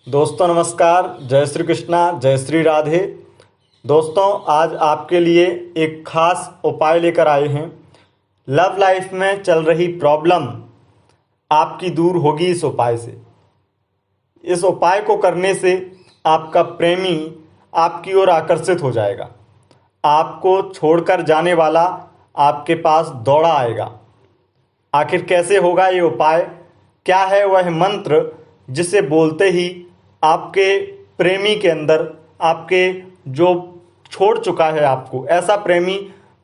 दोस्तों नमस्कार, जय श्री कृष्णा, जय श्री राधे। दोस्तों आज आपके लिए एक खास उपाय लेकर आए हैं। लव लाइफ में चल रही प्रॉब्लम आपकी दूर होगी इस उपाय से। इस उपाय को करने से आपका प्रेमी आपकी ओर आकर्षित हो जाएगा। आपको छोड़कर जाने वाला आपके पास दौड़ा आएगा। आखिर कैसे होगा ये उपाय? क्या है वह मंत्र जिसे बोलते ही आपके प्रेमी के अंदर, आपके जो छोड़ चुका है आपको, ऐसा प्रेमी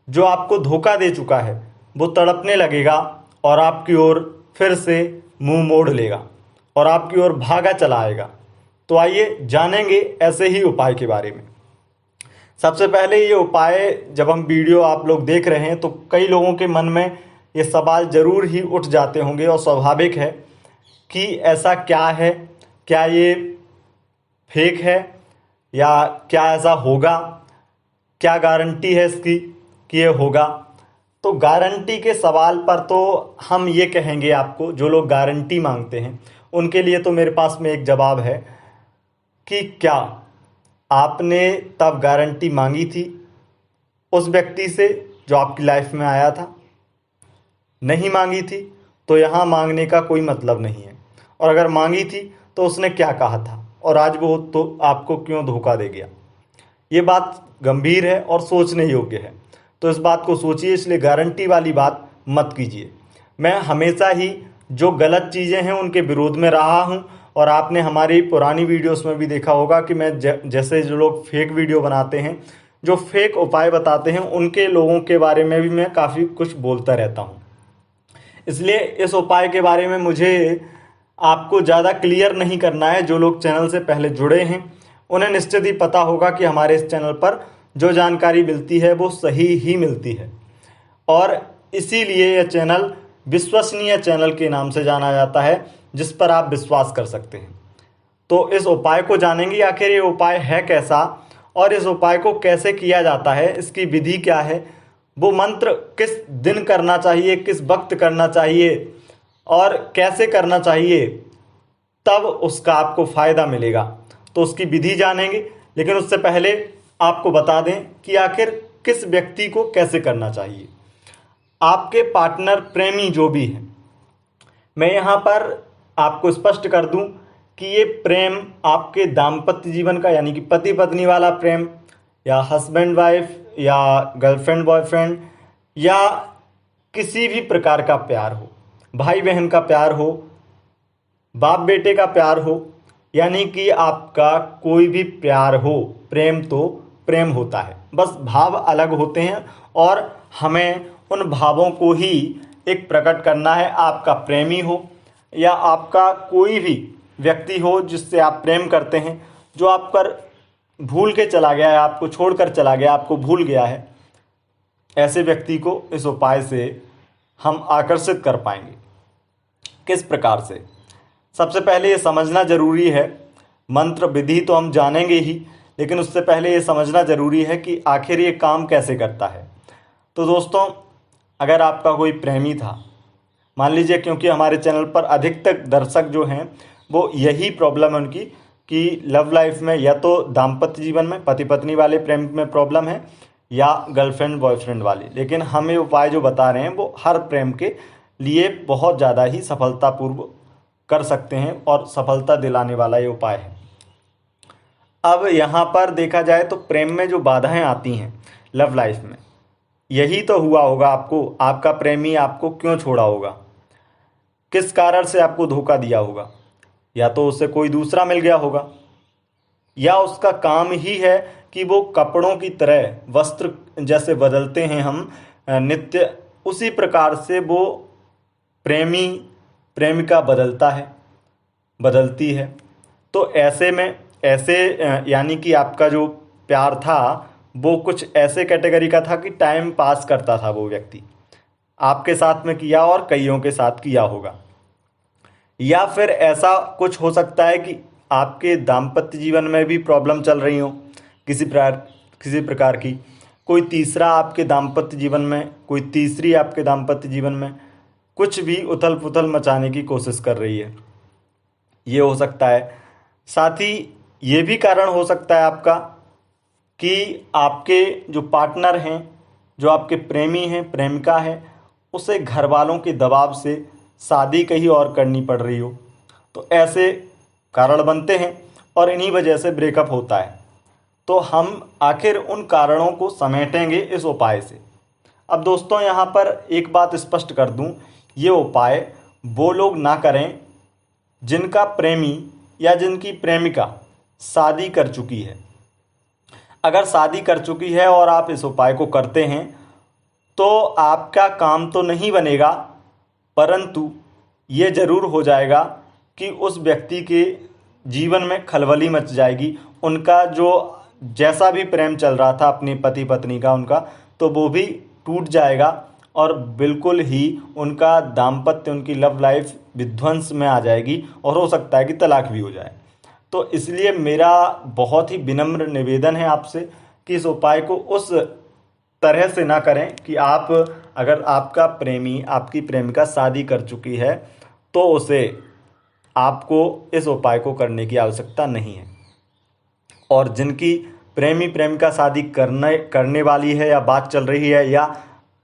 जो आपको धोखा दे चुका है, वो तड़पने लगेगा और आपकी ओर फिर से मुंह मोड़ लेगा और आपकी ओर भागा चला आएगा। तो आइए जानेंगे ऐसे ही उपाय के बारे में। सबसे पहले ये उपाय जब हम वीडियो आप लोग देख रहे हैं तो कई लोगों के मन में ये सवाल जरूर ही उठ जाते होंगे और स्वाभाविक है कि ऐसा क्या है, क्या ये फेक है या क्या ऐसा होगा, क्या गारंटी है इसकी कि ये होगा। तो गारंटी के सवाल पर तो हम ये कहेंगे आपको, जो लोग गारंटी मांगते हैं उनके लिए तो मेरे पास में एक जवाब है कि क्या आपने तब गारंटी मांगी थी उस व्यक्ति से जो आपकी लाइफ में आया था? नहीं मांगी थी तो यहाँ मांगने का कोई मतलब नहीं है। और अगर मांगी थी तो उसने क्या कहा था और आज वो तो आपको क्यों धोखा दे गया? ये बात गंभीर है और सोचने योग्य है, तो इस बात को सोचिए। इसलिए गारंटी वाली बात मत कीजिए। मैं हमेशा ही जो गलत चीज़ें हैं उनके विरोध में रहा हूं और आपने हमारी पुरानी वीडियोस में भी देखा होगा कि मैं जैसे जो लोग फेक वीडियो बनाते हैं, जो फेक उपाय बताते हैं, उनके लोगों के बारे में भी मैं काफ़ी कुछ बोलता रहता हूँ। इसलिए इस उपाय के बारे में मुझे आपको ज़्यादा क्लियर नहीं करना है। जो लोग चैनल से पहले जुड़े हैं उन्हें निश्चित ही पता होगा कि हमारे इस चैनल पर जो जानकारी मिलती है वो सही ही मिलती है और इसीलिए यह चैनल विश्वसनीय चैनल के नाम से जाना जाता है, जिस पर आप विश्वास कर सकते हैं। तो इस उपाय को जानेंगे आखिर ये उपाय है कैसा और इस उपाय को कैसे किया जाता है, इसकी विधि क्या है, वो मंत्र किस दिन करना चाहिए, किस वक्त करना चाहिए और कैसे करना चाहिए, तब उसका आपको फायदा मिलेगा। तो उसकी विधि जानेंगे, लेकिन उससे पहले आपको बता दें कि आखिर किस व्यक्ति को कैसे करना चाहिए। आपके पार्टनर, प्रेमी जो भी है, मैं यहाँ पर आपको स्पष्ट कर दूं कि ये प्रेम आपके दाम्पत्य जीवन का, यानी कि पति पत्नी वाला प्रेम या हस्बैंड वाइफ या गर्लफ्रेंड बॉयफ्रेंड या किसी भी प्रकार का प्यार हो, भाई बहन का प्यार हो, बाप बेटे का प्यार हो, यानी कि आपका कोई भी प्यार हो, प्रेम तो प्रेम होता है, बस भाव अलग होते हैं और हमें उन भावों को ही एक प्रकट करना है। आपका प्रेमी हो या आपका कोई भी व्यक्ति हो जिससे आप प्रेम करते हैं, जो आप पर भूल के चला गया है, आपको छोड़कर चला गया, आपको भूल गया है, ऐसे व्यक्ति को इस उपाय से हम आकर्षित कर पाएंगे। किस प्रकार से? सबसे पहले ये समझना जरूरी है, मंत्र विधि तो हम जानेंगे ही, लेकिन उससे पहले ये समझना जरूरी है कि आखिर ये काम कैसे करता है। तो दोस्तों, अगर आपका कोई प्रेमी था, मान लीजिए, क्योंकि हमारे चैनल पर अधिकतर दर्शक जो हैं वो यही प्रॉब्लम है उनकी कि लव लाइफ में या तो दाम्पत्य जीवन में पति पत्नी वाले प्रेम में प्रॉब्लम है या गर्लफ्रेंड बॉयफ्रेंड वाली, लेकिन हम ये उपाय जो बता रहे हैं वो हर प्रेम के लिए बहुत ज़्यादा ही सफलतापूर्वक कर सकते हैं और सफलता दिलाने वाला ये उपाय है। अब यहाँ पर देखा जाए तो प्रेम में जो बाधाएं आती हैं लव लाइफ में, यही तो हुआ होगा आपको, आपका प्रेमी आपको क्यों छोड़ा होगा, किस कारण से आपको धोखा दिया होगा। या तो उसे कोई दूसरा मिल गया होगा या उसका काम ही है कि वो कपड़ों की तरह, वस्त्र जैसे बदलते हैं हम नित्य, उसी प्रकार से वो प्रेमी प्रेमिका बदलती है। तो ऐसे में यानी कि आपका जो प्यार था वो कुछ ऐसे कैटेगरी का था कि टाइम पास करता था वो व्यक्ति, आपके साथ में किया और कईयों के साथ किया होगा। या फिर ऐसा कुछ हो सकता है कि आपके दाम्पत्य जीवन में भी प्रॉब्लम चल रही हो किसी प्रकार की, कोई तीसरा आपके दाम्पत्य जीवन में, कोई तीसरी आपके दाम्पत्य जीवन में कुछ भी उथल पुथल मचाने की कोशिश कर रही है, ये हो सकता है। साथ ही ये भी कारण हो सकता है आपका कि आपके जो पार्टनर हैं, जो आपके प्रेमी हैं, प्रेमिका है, उसे घर वालों के दबाव से शादी कहीं और करनी पड़ रही हो। तो ऐसे कारण बनते हैं और इन्हीं वजह से ब्रेकअप होता है। तो हम आखिर उन कारणों को समेटेंगे इस उपाय से। अब दोस्तों यहाँ पर एक बात स्पष्ट कर दूँ, ये उपाय वो लोग ना करें जिनका प्रेमी या जिनकी प्रेमिका शादी कर चुकी है। अगर शादी कर चुकी है और आप इस उपाय को करते हैं तो आपका काम तो नहीं बनेगा, परंतु ये ज़रूर हो जाएगा कि उस व्यक्ति के जीवन में खलबली मच जाएगी। उनका जो जैसा भी प्रेम चल रहा था अपने पति पत्नी का उनका, तो वो भी टूट जाएगा और बिल्कुल ही उनका दाम्पत्य, उनकी लव लाइफ विध्वंस में आ जाएगी और हो सकता है कि तलाक भी हो जाए। तो इसलिए मेरा बहुत ही विनम्र निवेदन है आपसे कि इस उपाय को उस तरह से ना करें कि आप, अगर आपका प्रेमी, आपकी प्रेमिका शादी कर चुकी है तो उसे, आपको इस उपाय को करने की आवश्यकता नहीं है। और जिनकी प्रेमी प्रेमिका शादी करने वाली है, या बात चल रही है, या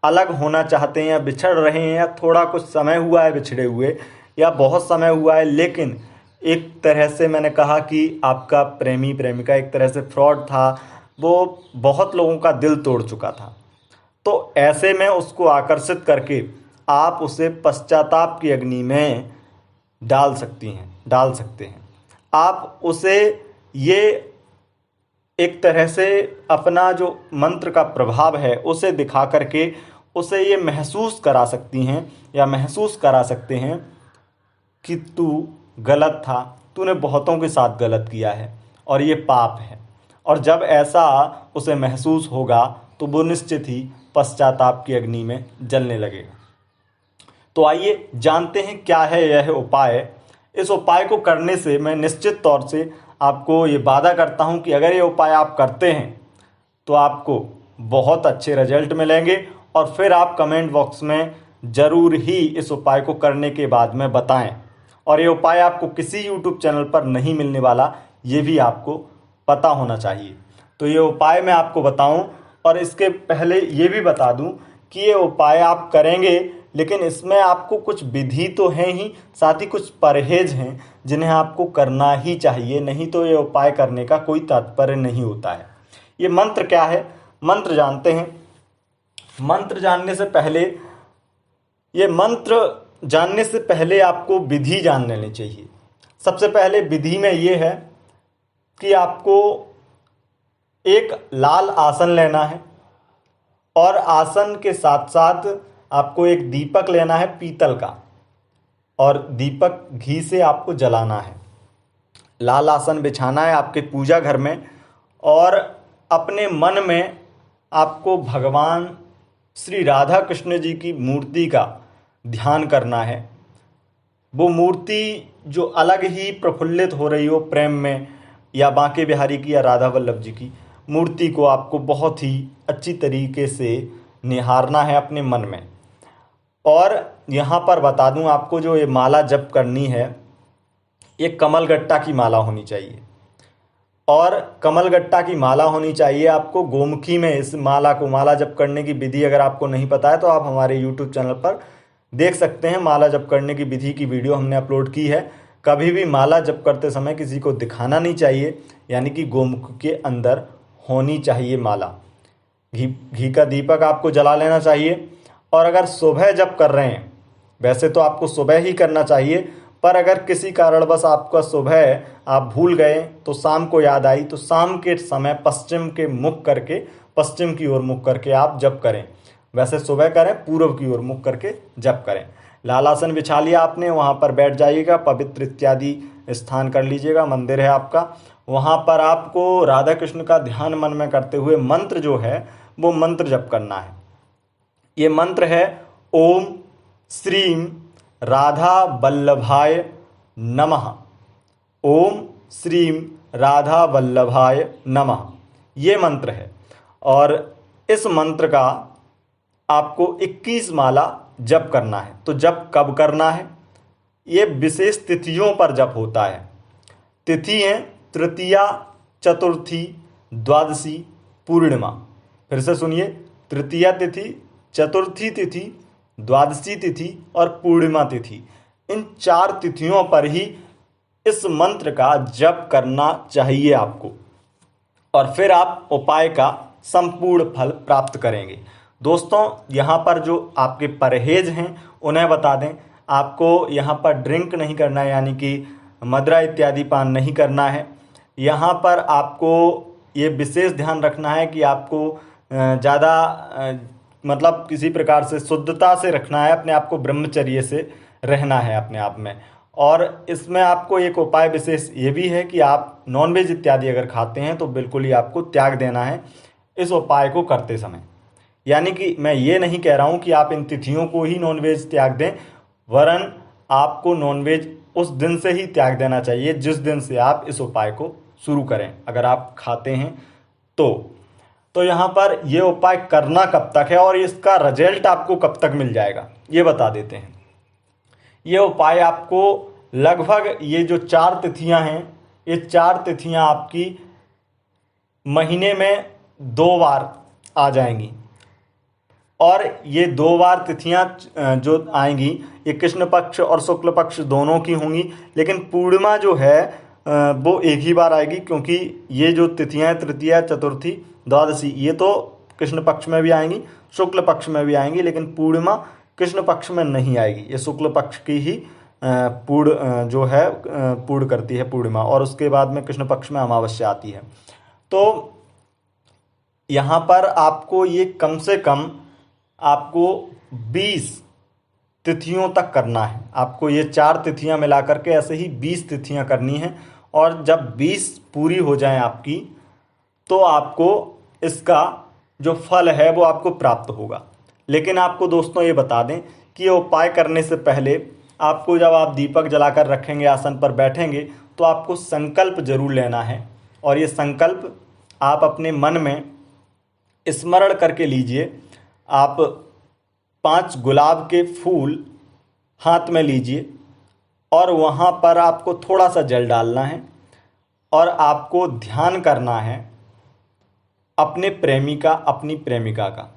अलग होना चाहते हैं, या बिछड़ रहे हैं, या थोड़ा कुछ समय हुआ है बिछड़े हुए, या बहुत समय हुआ है, लेकिन एक तरह से मैंने कहा कि आपका प्रेमी प्रेमिका एक तरह से फ्रॉड था, वो बहुत लोगों का दिल तोड़ चुका था, तो ऐसे में उसको आकर्षित करके आप उसे पश्चाताप की अग्नि में डाल सकते हैं। आप उसे ये एक तरह से अपना जो मंत्र का प्रभाव है उसे दिखा करके उसे ये महसूस करा सकती हैं या महसूस करा सकते हैं कि तू गलत था, तूने बहुतों के साथ गलत किया है और ये पाप है। और जब ऐसा उसे महसूस होगा तो वो निश्चित ही पश्चाताप की अग्नि में जलने लगेगा। तो आइए जानते हैं क्या है यह उपाय। इस उपाय को करने से मैं निश्चित तौर से आपको ये वादा करता हूँ कि अगर ये उपाय आप करते हैं तो आपको बहुत अच्छे रिजल्ट मिलेंगे और फिर आप कमेंट बॉक्स में ज़रूर ही इस उपाय को करने के बाद में बताएं। और ये उपाय आपको किसी यूट्यूब चैनल पर नहीं मिलने वाला, ये भी आपको पता होना चाहिए। तो ये उपाय मैं आपको बताऊं, और इसके पहले ये भी बता दूं कि ये उपाय आप करेंगे, लेकिन इसमें आपको कुछ विधि तो है ही, साथ ही कुछ परहेज हैं जिन्हें आपको करना ही चाहिए, नहीं तो ये उपाय करने का कोई तात्पर्य नहीं होता है। ये मंत्र क्या है, मंत्र जानते हैं। मंत्र जानने से पहले आपको विधि जान लेनी चाहिए। सबसे पहले विधि में ये है कि आपको एक लाल आसन लेना है और आसन के साथ साथ आपको एक दीपक लेना है पीतल का, और दीपक घी से आपको जलाना है। लाल आसन बिछाना है आपके पूजा घर में और अपने मन में आपको भगवान श्री राधा कृष्ण जी की मूर्ति का ध्यान करना है। वो मूर्ति जो अलग ही प्रफुल्लित हो रही हो प्रेम में, या बांके बिहारी की या राधा वल्लभ जी की मूर्ति को आपको बहुत ही अच्छी तरीके से निहारना है अपने मन में। और यहाँ पर बता दूँ आपको, जो ये माला जप करनी है, ये कमलगट्टा की माला होनी चाहिए। और कमलगट्टा की माला होनी चाहिए आपको गोमुखी में। इस माला जप करने की विधि अगर आपको नहीं पता है तो आप हमारे यूट्यूब चैनल पर देख सकते हैं। माला जप करने की विधि की वीडियो हमने अपलोड की है। कभी भी माला जप करते समय किसी को दिखाना नहीं चाहिए, यानी कि गोमुख के अंदर होनी चाहिए माला। घी का दीपक आपको जला लेना चाहिए। और अगर सुबह जप कर रहे हैं, वैसे तो आपको सुबह ही करना चाहिए, पर अगर किसी कारणवश आपका सुबह आप भूल गए तो शाम को याद आई, तो शाम के समय पश्चिम की ओर मुख करके आप जप करें। वैसे सुबह करें, पूर्व की ओर मुख करके जप करें। लाल आसन बिछा लिया आपने, वहाँ पर बैठ जाइएगा, पवित्र इत्यादि स्थान कर लीजिएगा, मंदिर है आपका, वहाँ पर आपको राधा कृष्ण का ध्यान मन में करते हुए मंत्र जो है वो मंत्र जप करना है। ये मंत्र है ओम श्रीम राधा वल्लभाय नमः। ओम श्रीम राधा वल्लभाय नमः, ये मंत्र है। और इस मंत्र का आपको 21 माला जप करना है। तो जप कब करना है? ये विशेष तिथियों पर जप होता है। तिथि हैं तृतीया, चतुर्थी, द्वादशी, पूर्णिमा। फिर से सुनिए, तृतीया तिथि, चतुर्थी तिथि, द्वादशी तिथि और पूर्णिमा तिथि। इन 4 तिथियों पर ही इस मंत्र का जप करना चाहिए आपको, और फिर आप उपाय का संपूर्ण फल प्राप्त करेंगे। दोस्तों, यहाँ पर जो आपके परहेज हैं उन्हें बता दें। आपको यहाँ पर ड्रिंक नहीं करना है, यानी कि मदिरा इत्यादि पान नहीं करना है। यहाँ पर आपको ये विशेष ध्यान रखना है कि आपको ज़्यादा मतलब किसी प्रकार से शुद्धता से रखना है, अपने आप को ब्रह्मचर्य से रहना है अपने आप में। और इसमें आपको एक उपाय विशेष ये भी है कि आप नॉनवेज इत्यादि अगर खाते हैं तो बिल्कुल ही आपको त्याग देना है इस उपाय को करते समय। यानी कि मैं ये नहीं कह रहा हूँ कि आप इन तिथियों को ही नॉनवेज त्याग दें, वरन आपको नॉनवेज उस दिन से ही त्याग देना चाहिए जिस दिन से आप इस उपाय को शुरू करें, अगर आप खाते हैं तो यहाँ पर ये उपाय करना कब तक है और इसका रिजल्ट आपको कब तक मिल जाएगा ये बता देते हैं। ये उपाय आपको लगभग ये जो 4 तिथियां हैं, ये 4 तिथियां आपकी महीने में 2 बार आ जाएंगी। और ये 2 बार तिथियां जो आएंगी ये कृष्ण पक्ष और शुक्ल पक्ष दोनों की होंगी, लेकिन पूर्णिमा जो है वो एक ही बार आएगी, क्योंकि ये जो तिथियां हैं तृतीया, चतुर्थी, द्वादशी, ये तो कृष्ण पक्ष में भी आएंगी, शुक्ल पक्ष में भी आएंगी, लेकिन पूर्णिमा कृष्ण पक्ष में नहीं आएगी। ये शुक्ल पक्ष की ही जो है पूर्ण करती है पूर्णिमा, और उसके बाद में कृष्ण पक्ष में अमावस्या आती है। तो यहाँ पर आपको ये कम से कम आपको 20 तिथियों तक करना है। आपको ये 4 तिथियां मिला करके ऐसे ही 20 तिथियां करनी हैं, और जब 20 पूरी हो जाएं आपकी तो आपको इसका जो फल है वो आपको प्राप्त होगा। लेकिन आपको दोस्तों ये बता दें कि ये उपाय करने से पहले आपको, जब आप दीपक जलाकर रखेंगे, आसन पर बैठेंगे, तो आपको संकल्प जरूर लेना है। और ये संकल्प आप अपने मन में स्मरण करके लीजिए। आप 5 गुलाब के फूल हाथ में लीजिए और वहाँ पर आपको थोड़ा सा जल डालना है, और आपको ध्यान करना है अपने प्रेमी का, अपनी प्रेमिका का।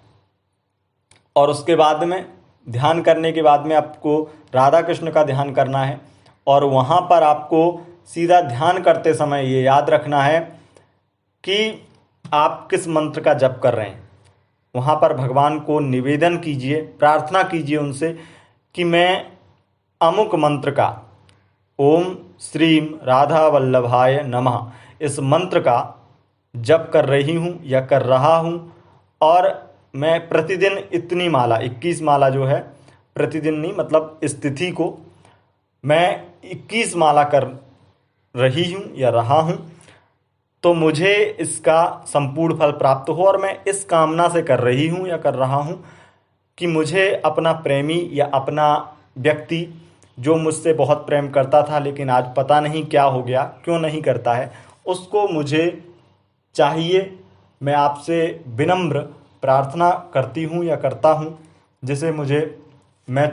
और उसके बाद में ध्यान करने के बाद में आपको राधा कृष्ण का ध्यान करना है, और वहाँ पर आपको सीधा ध्यान करते समय ये याद रखना है कि आप किस मंत्र का जप कर रहे हैं। वहाँ पर भगवान को निवेदन कीजिए, प्रार्थना कीजिए उनसे कि मैं अमुक मंत्र का, ओम श्रीम राधा वल्लभाय नमः, इस मंत्र का जप कर रही हूँ या कर रहा हूँ, और मैं प्रतिदिन इतनी माला, 21 माला जो है, प्रतिदिन नहीं मतलब इस तिथि को मैं 21 माला कर रही हूँ या रहा हूँ, तो मुझे इसका संपूर्ण फल प्राप्त हो। और मैं इस कामना से कर रही हूँ या कर रहा हूँ कि मुझे अपना प्रेमी या अपना व्यक्ति जो मुझसे बहुत प्रेम करता था लेकिन आज पता नहीं क्या हो गया, क्यों नहीं करता है, उसको मुझे चाहिए। मैं आपसे विनम्र प्रार्थना करती हूँ या करता हूँ, जिसे मैं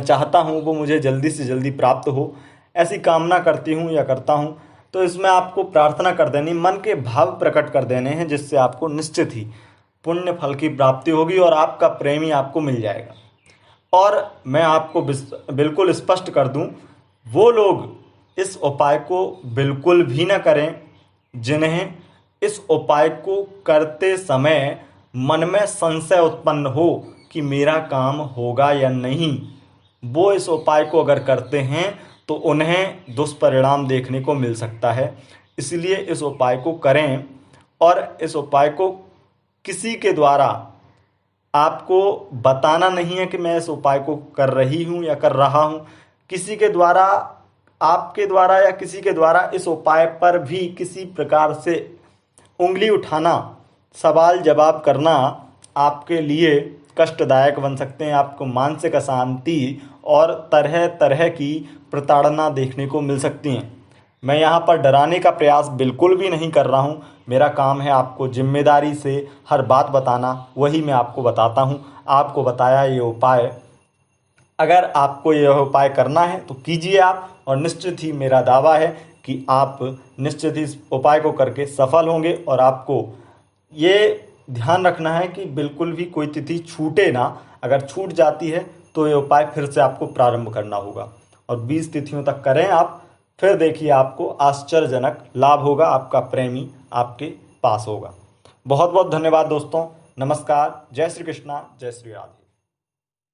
चाहता हूँ वो मुझे जल्दी से जल्दी प्राप्त हो, ऐसी कामना करती हूँ या करता हूँ। तो इसमें आपको प्रार्थना कर देनी, मन के भाव प्रकट कर देने हैं, जिससे आपको निश्चित ही पुण्य फल की प्राप्ति होगी और आपका प्रेमी आपको मिल जाएगा। और मैं आपको बिल्कुल स्पष्ट कर दूं, वो लोग इस उपाय को बिल्कुल भी न करें जिन्हें इस उपाय को करते समय मन में संशय उत्पन्न हो कि मेरा काम होगा या नहीं। वो इस उपाय को अगर करते हैं तो उन्हें दुष्परिणाम देखने को मिल सकता है। इसलिए इस उपाय को करें, और इस उपाय को किसी के द्वारा आपको बताना नहीं है कि मैं इस उपाय को कर रही हूँ या कर रहा हूँ। किसी के द्वारा, आपके द्वारा या किसी के द्वारा इस उपाय पर भी किसी प्रकार से उंगली उठाना, सवाल जवाब करना आपके लिए कष्टदायक बन सकते हैं। आपको मानसिक अशांति और तरह तरह की प्रताड़ना देखने को मिल सकती हैं। मैं यहाँ पर डराने का प्रयास बिल्कुल भी नहीं कर रहा हूँ। मेरा काम है आपको जिम्मेदारी से हर बात बताना, वही मैं आपको बताता हूँ। आपको बताया ये उपाय अगर आपको यह उपाय करना है तो कीजिए आप, और निश्चित ही मेरा दावा है कि आप निश्चित ही इस उपाय को करके सफल होंगे। और आपको ये ध्यान रखना है कि बिल्कुल भी कोई तिथि छूटे ना। अगर छूट जाती है तो ये उपाय फिर से आपको प्रारंभ करना होगा, और 20 तिथियों तक करें आप। फिर देखिए आपको आश्चर्यजनक लाभ होगा, आपका प्रेमी आपके पास होगा। बहुत बहुत धन्यवाद दोस्तों। नमस्कार। जय श्री कृष्णा, जय श्री राधे।